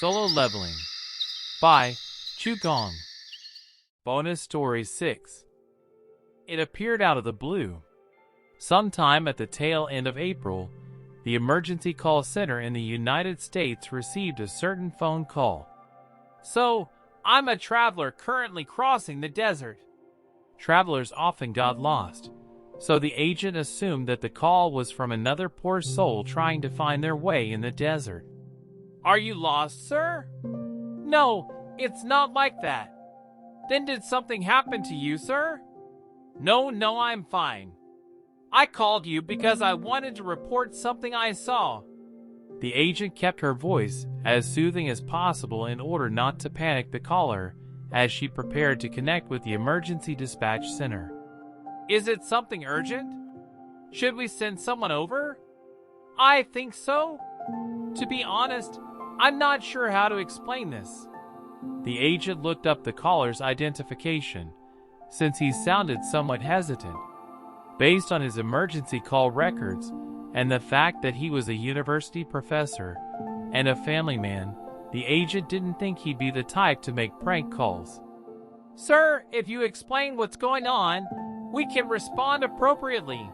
Solo Leveling by Gong. Bonus Story 6. It appeared out of the blue. Sometime at the tail end of April, the emergency call center in the United States received a certain phone call. So, I'm a traveler currently crossing the desert. Travelers often got lost, so the agent assumed that the call was from another poor soul trying to find their way in the desert. Are you lost, sir? No, it's not like that. Then did something happen to you, sir? No, I'm fine. I called you because I wanted to report something I saw. The agent kept her voice as soothing as possible in order not to panic the caller as she prepared to connect with the emergency dispatch center. Is it something urgent? Should we send someone over? I think so. To be honest, I'm not sure how to explain this. The agent looked up the caller's identification, since he sounded somewhat hesitant. Based on his emergency call records and the fact that he was a university professor and a family man, the agent didn't think he'd be the type to make prank calls. Sir, if you explain what's going on, we can respond appropriately.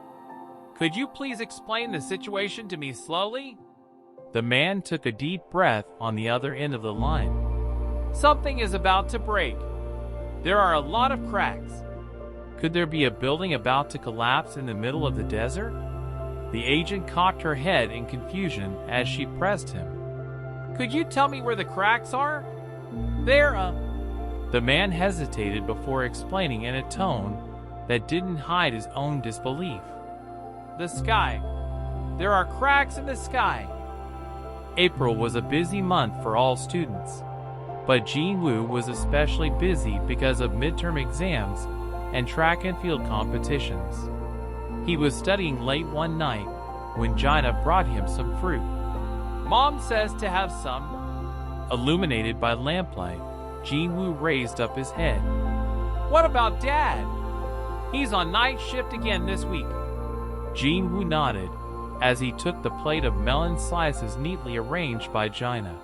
Could you please explain the situation to me slowly? The man took a deep breath on the other end of the line. Something is about to break. There are a lot of cracks. Could there be a building about to collapse in the middle of the desert? The agent cocked her head in confusion as she pressed him. Could you tell me where the cracks are? The man hesitated before explaining in a tone that didn't hide his own disbelief. The sky. There are cracks in the sky. April was a busy month for all students, but Jinwoo was especially busy because of midterm exams and track and field competitions. He was studying late one night when Jaina brought him some fruit. Mom says to have some. Illuminated by lamplight, Jinwoo raised up his head. What about Dad? He's on night shift again this week. Jinwoo nodded as he took the plate of melon slices neatly arranged by Jaina.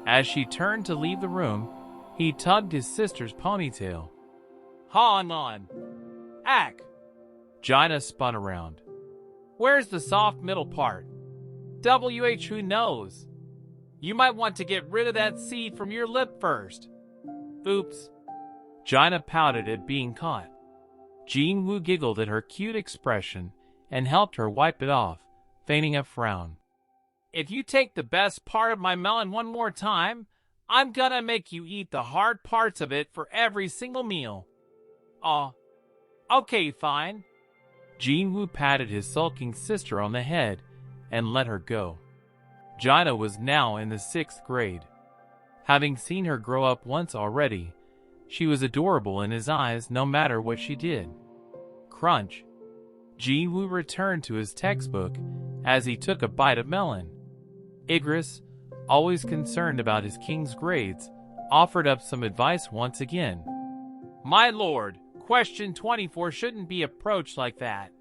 As she turned to leave the room, he tugged his sister's ponytail. Hang on. Ack. Jaina spun around. Where's the soft middle part? Who knows? You might want to get rid of that seed from your lip first. Oops. Jaina pouted at being caught. Jinwoo giggled at her cute expression and helped her wipe it off, feigning a frown. If you take the best part of my melon one more time, I'm gonna make you eat the hard parts of it for every single meal. Aw. Okay, fine. Jinwoo patted his sulking sister on the head and let her go. Jaina was now in the 6th grade. Having seen her grow up once already, she was adorable in his eyes no matter what she did. Crunch. Jinwoo returned to his textbook as he took a bite of melon. Igris, always concerned about his king's grades, offered up some advice once again. My lord, question 24 shouldn't be approached like that.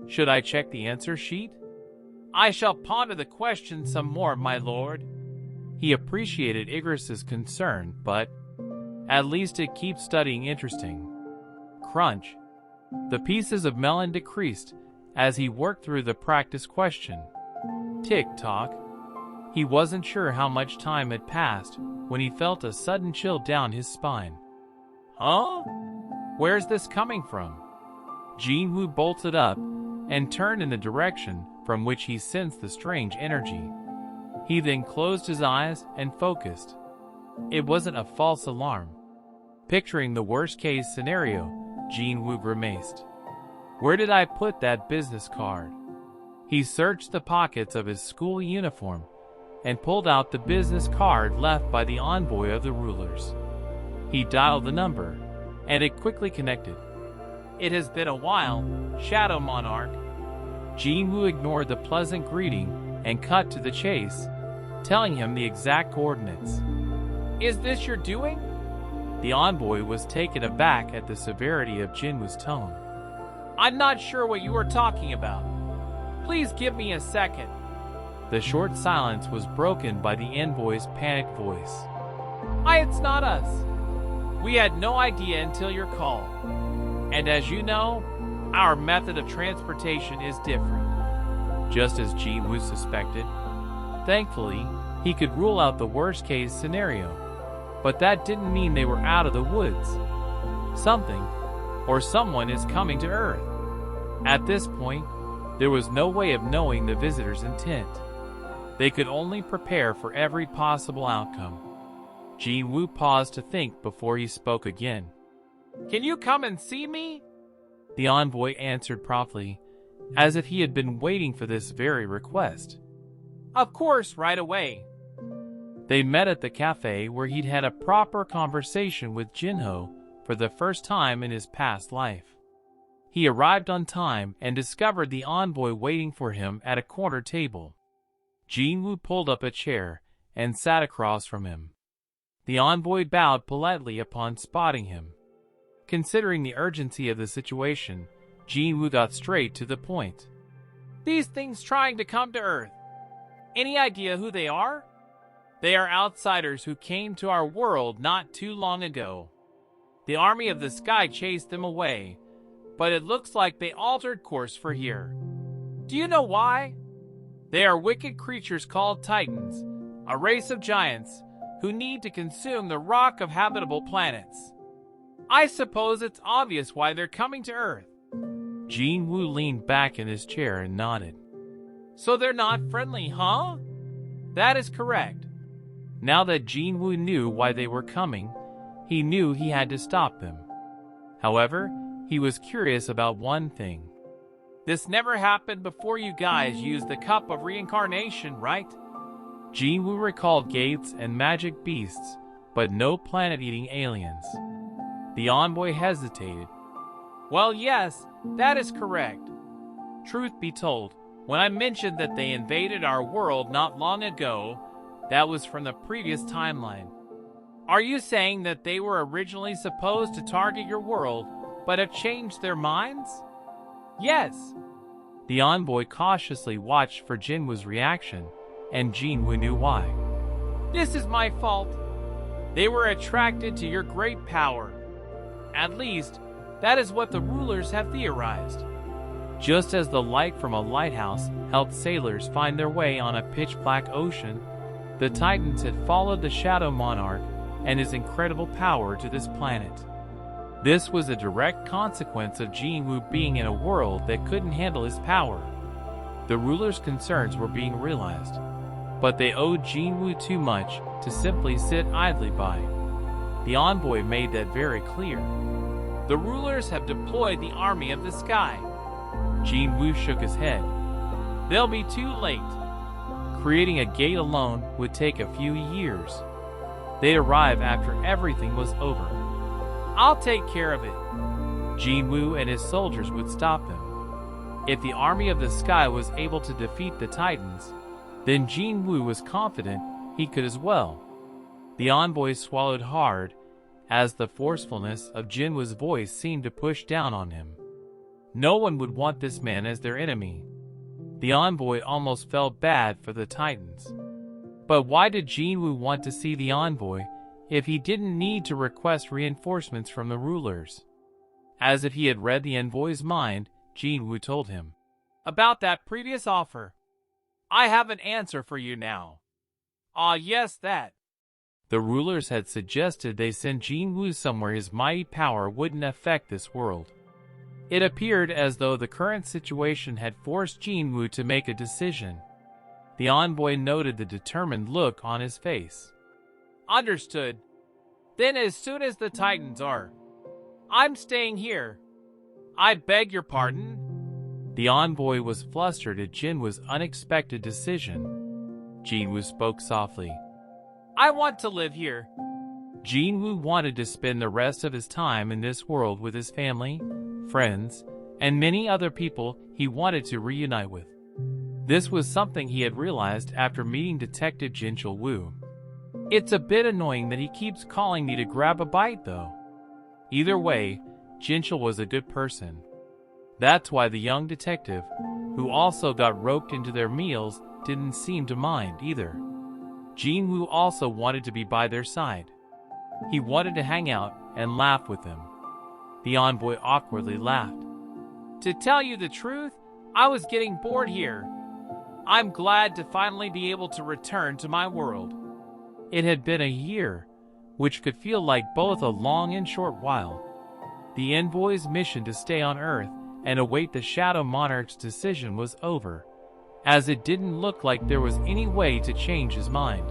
Should I check the answer sheet? I shall ponder the question some more, my lord. He appreciated Igris's concern, but at least it keeps studying interesting. Crunch. The pieces of melon decreased as he worked through the practice question. Tick-tock. He wasn't sure how much time had passed when he felt a sudden chill down his spine. Huh? Where's this coming from? Jinwoo bolted up and turned in the direction from which he sensed the strange energy. He then closed his eyes and focused. It wasn't a false alarm. Picturing the worst-case scenario, Jinwoo grimaced. Where did I put that business card? He searched the pockets of his school uniform and pulled out the business card left by the envoy of the rulers. He dialed the number, and it quickly connected. It has been a while, Shadow Monarch. Jinwoo ignored the pleasant greeting and cut to the chase, telling him the exact coordinates. Is this your doing? The envoy was taken aback at the severity of Jinwoo's tone. I'm not sure what you are talking about. Please give me a second. The short silence was broken by the envoy's panicked voice. It's not us. We had no idea until your call. And as you know, our method of transportation is different. Just as Ji-woo suspected. Thankfully, he could rule out the worst-case scenario. But that didn't mean they were out of the woods. Something, or someone, is coming to Earth. At this point, there was no way of knowing the visitor's intent. They could only prepare for every possible outcome. Ji-woo paused to think before he spoke again. Can you come and see me? The envoy answered promptly, as if he had been waiting for this very request. Of course, right away. They met at the cafe where he'd had a proper conversation with Jinho for the first time in his past life. He arrived on time and discovered the envoy waiting for him at a corner table. Ji-woo pulled up a chair and sat across from him. The envoy bowed politely upon spotting him. Considering the urgency of the situation, Ji-woo got straight to the point. These things trying to come to Earth. Any idea who they are? They are outsiders who came to our world not too long ago. The army of the sky chased them away, but it looks like they altered course for here. Do you know why? They are wicked creatures called Titans, a race of giants who need to consume the rock of habitable planets. I suppose it's obvious why they're coming to Earth. Ji-woo leaned back in his chair and nodded. So they're not friendly, huh? That is correct. Now that Ji-woo knew why they were coming, he knew he had to stop them. However, he was curious about one thing. This never happened before you guys used the cup of reincarnation, right? Ji-woo recalled gates and magic beasts, but no planet-eating aliens. The envoy hesitated. Well, yes, that is correct. Truth be told, when I mentioned that they invaded our world not long ago, that was from the previous timeline. Are you saying that they were originally supposed to target your world, but have changed their minds? Yes. The envoy cautiously watched for Jinwoo's reaction, and Jinwoo knew why. This is my fault. They were attracted to your great power. At least, that is what the rulers have theorized. Just as the light from a lighthouse helped sailors find their way on a pitch-black ocean, the Titans had followed the Shadow Monarch and his incredible power to this planet. This was a direct consequence of Jinwoo being in a world that couldn't handle his power. The rulers' concerns were being realized, but they owed Jinwoo too much to simply sit idly by. The envoy made that very clear. The rulers have deployed the army of the sky. Jinwoo shook his head. They'll be too late. Creating a gate alone would take a few years. They'd arrive after everything was over. I'll take care of it. Jinwoo and his soldiers would stop them. If the army of the sky was able to defeat the Titans, then Jinwoo was confident he could as well. The envoy swallowed hard, as the forcefulness of Jinwoo's voice seemed to push down on him. No one would want this man as their enemy. The envoy almost felt bad for the Titans. But why did Jinwoo want to see the envoy if he didn't need to request reinforcements from the rulers? As if he had read the envoy's mind, Jinwoo told him. About that previous offer. I have an answer for you now. Ah, yes, that. The rulers had suggested they send Jinwoo somewhere his mighty power wouldn't affect this world. It appeared as though the current situation had forced Jinwoo to make a decision. The envoy noted the determined look on his face. Understood. Then as soon as the Titans are, I'm staying here. I beg your pardon? The envoy was flustered at Jinwoo's unexpected decision. Jinwoo spoke softly. I want to live here. Jinwoo wanted to spend the rest of his time in this world with his family, friends, and many other people he wanted to reunite with. This was something he had realized after meeting Detective Jinchul Woo. It's a bit annoying that he keeps calling me to grab a bite, though. Either way, Jinchul was a good person. That's why the young detective, who also got roped into their meals, didn't seem to mind either. Jinwoo also wanted to be by their side. He wanted to hang out and laugh with them. The envoy awkwardly laughed. To tell you the truth, I was getting bored here. I'm glad to finally be able to return to my world. It had been a year, which could feel like both a long and short while. The envoy's mission to stay on Earth and await the Shadow Monarch's decision was over, as it didn't look like there was any way to change his mind.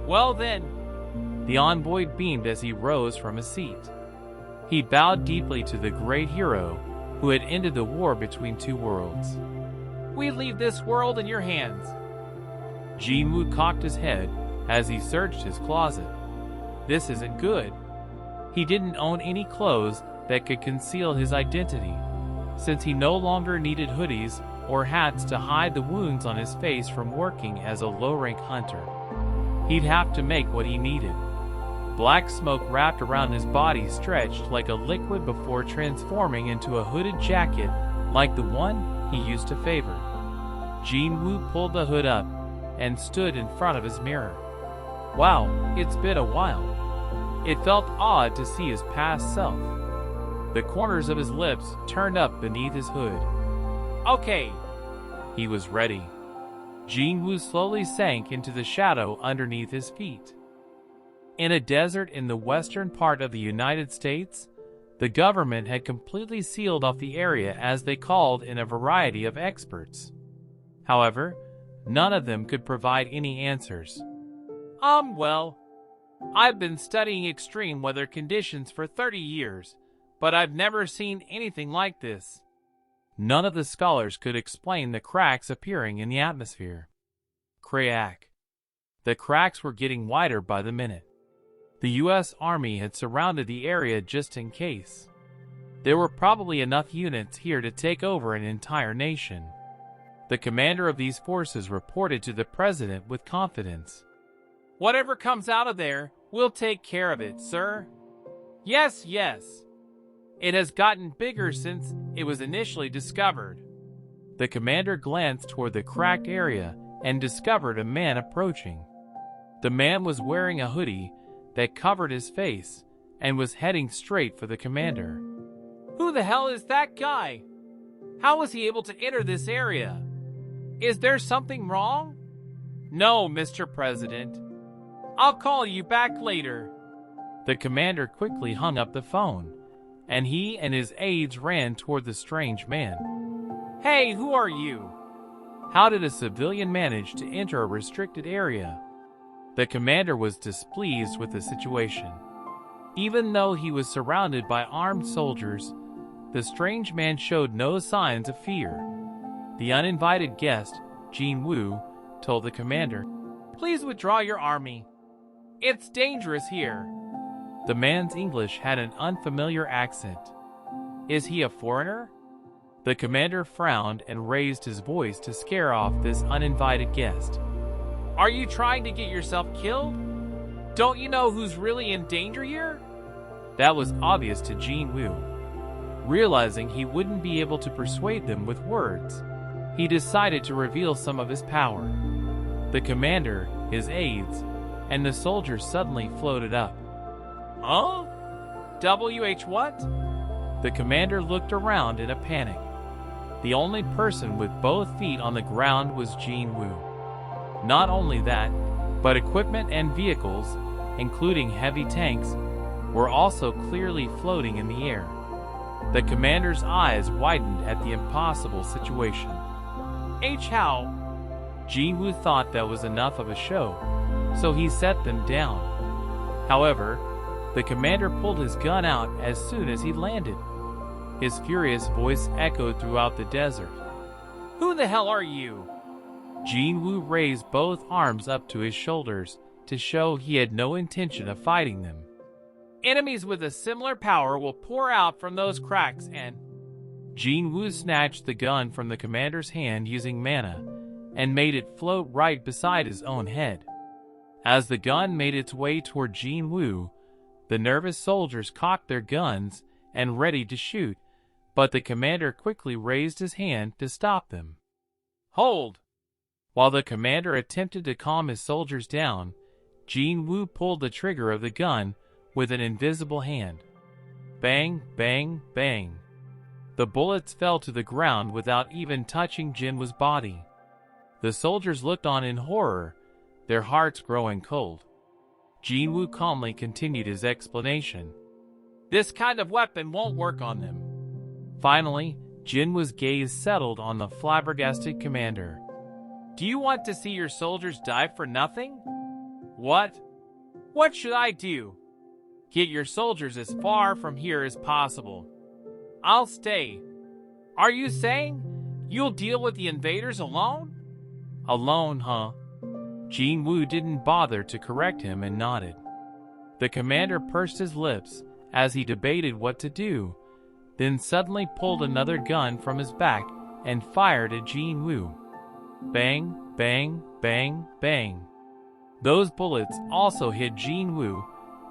Well then, the envoy beamed as he rose from his seat. He bowed deeply to the great hero who had ended the war between two worlds. We leave this world in your hands. Jinwoo cocked his head as he searched his closet. This isn't good. He didn't own any clothes that could conceal his identity, since he no longer needed hoodies or hats to hide the wounds on his face from working as a low-rank hunter. He'd have to make what he needed. Black smoke wrapped around his body stretched like a liquid before transforming into a hooded jacket like the one he used to favor. Jinwoo pulled the hood up and stood in front of his mirror. Wow, it's been a while. It felt odd to see his past self. The corners of his lips turned up beneath his hood. Okay. He was ready. Jinwoo slowly sank into the shadow underneath his feet. In a desert in the western part of the United States, the government had completely sealed off the area as they called in a variety of experts. However, none of them could provide any answers. Well, I've been studying extreme weather conditions for 30 years, but I've never seen anything like this. None of the scholars could explain the cracks appearing in the atmosphere. Crack. The cracks were getting wider by the minute. The U.S. Army had surrounded the area just in case. There were probably enough units here to take over an entire nation. The commander of these forces reported to the president with confidence. Whatever comes out of there, we'll take care of it, sir. Yes, yes. It has gotten bigger since it was initially discovered. The commander glanced toward the cracked area and discovered a man approaching. The man was wearing a hoodie that covered his face and was heading straight for the commander. Who the hell is that guy? How was he able to enter this area? Is there something wrong? No, Mr. President. I'll call you back later. The commander quickly hung up the phone, and he and his aides ran toward the strange man. Hey, who are you? How did a civilian manage to enter a restricted area? The commander was displeased with the situation. Even though he was surrounded by armed soldiers, the strange man showed no signs of fear. The uninvited guest, Jinwoo, told the commander, Please withdraw your army. It's dangerous here. The man's English had an unfamiliar accent. Is he a foreigner? The commander frowned and raised his voice to scare off this uninvited guest. Are you trying to get yourself killed? Don't you know who's really in danger here? That was obvious to Jinwoo. Realizing he wouldn't be able to persuade them with words, he decided to reveal some of his power. The commander, his aides, and the soldiers suddenly floated up. Huh? WH what? The commander looked around in a panic. The only person with both feet on the ground was Jinwoo. Not only that, but equipment and vehicles, including heavy tanks, were also clearly floating in the air. The commander's eyes widened at the impossible situation. How? Jinwoo thought that was enough of a show, so he set them down. However, the commander pulled his gun out as soon as he landed. His furious voice echoed throughout the desert. Who the hell are you? Jinwoo raised both arms up to his shoulders to show he had no intention of fighting them. Enemies with a similar power will pour out from those cracks and... Jinwoo snatched the gun from the commander's hand using mana and made it float right beside his own head. As the gun made its way toward Jinwoo, the nervous soldiers cocked their guns and ready to shoot, but the commander quickly raised his hand to stop them. Hold! While the commander attempted to calm his soldiers down, Jin Woo pulled the trigger of the gun with an invisible hand. Bang, bang, bang. The bullets fell to the ground without even touching Jin Woo's body. The soldiers looked on in horror, their hearts growing cold. Jin Woo calmly continued his explanation. This kind of weapon won't work on them. Finally, Jin Woo's gaze settled on the flabbergasted commander. Do you want to see your soldiers die for nothing? What? What should I do? Get your soldiers as far from here as possible. I'll stay. Are you saying you'll deal with the invaders alone? Alone, huh? Jin Woo didn't bother to correct him and nodded. The commander pursed his lips as he debated what to do, then suddenly pulled another gun from his back and fired at Jin Woo. Bang, bang, bang, bang. Those bullets also hit Jin Woo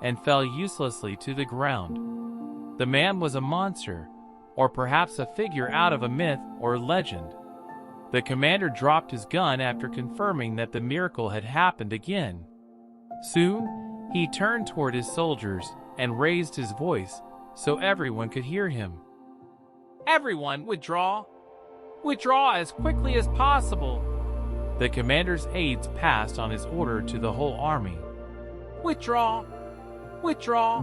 and fell uselessly to the ground. The man was a monster, or perhaps a figure out of a myth or legend. The commander dropped his gun after confirming that the miracle had happened again. Soon, he turned toward his soldiers and raised his voice so everyone could hear him. Everyone withdraw! Withdraw as quickly as possible! The commander's aides passed on his order to the whole army. Withdraw! Withdraw!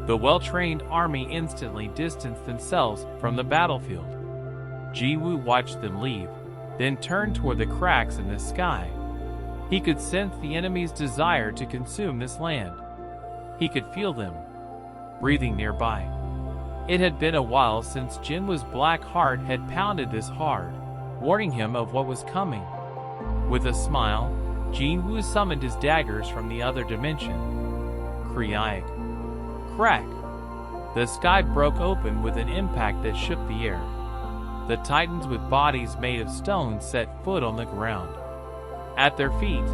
The well-trained army instantly distanced themselves from the battlefield. Jin Woo watched them leave, then turned toward the cracks in the sky. He could sense the enemy's desire to consume this land. He could feel them, breathing nearby. It had been a while since Jin Woo's black heart had pounded this hard, warning him of what was coming. With a smile, Jin Woo summoned his daggers from the other dimension. Krieg. Crack! The sky broke open with an impact that shook the air. The titans with bodies made of stone set foot on the ground. At their feet,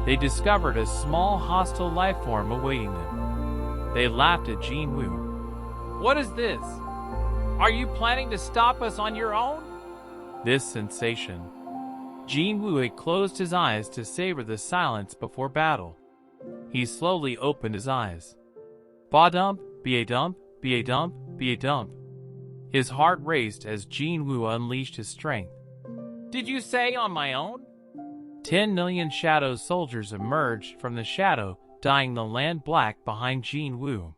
they discovered a small hostile life form awaiting them. They laughed at Jin Woo. What is this? Are you planning to stop us on your own? This sensation. Jin Woo had closed his eyes to savor the silence before battle. He slowly opened his eyes. Ba-dump, be-a-dump, be-a-dump, be-a-dump. His heart raced as Jin Woo unleashed his strength. Did you say on my own? 10 million shadow soldiers emerged from the shadow, dyeing the land black behind Jin Woo.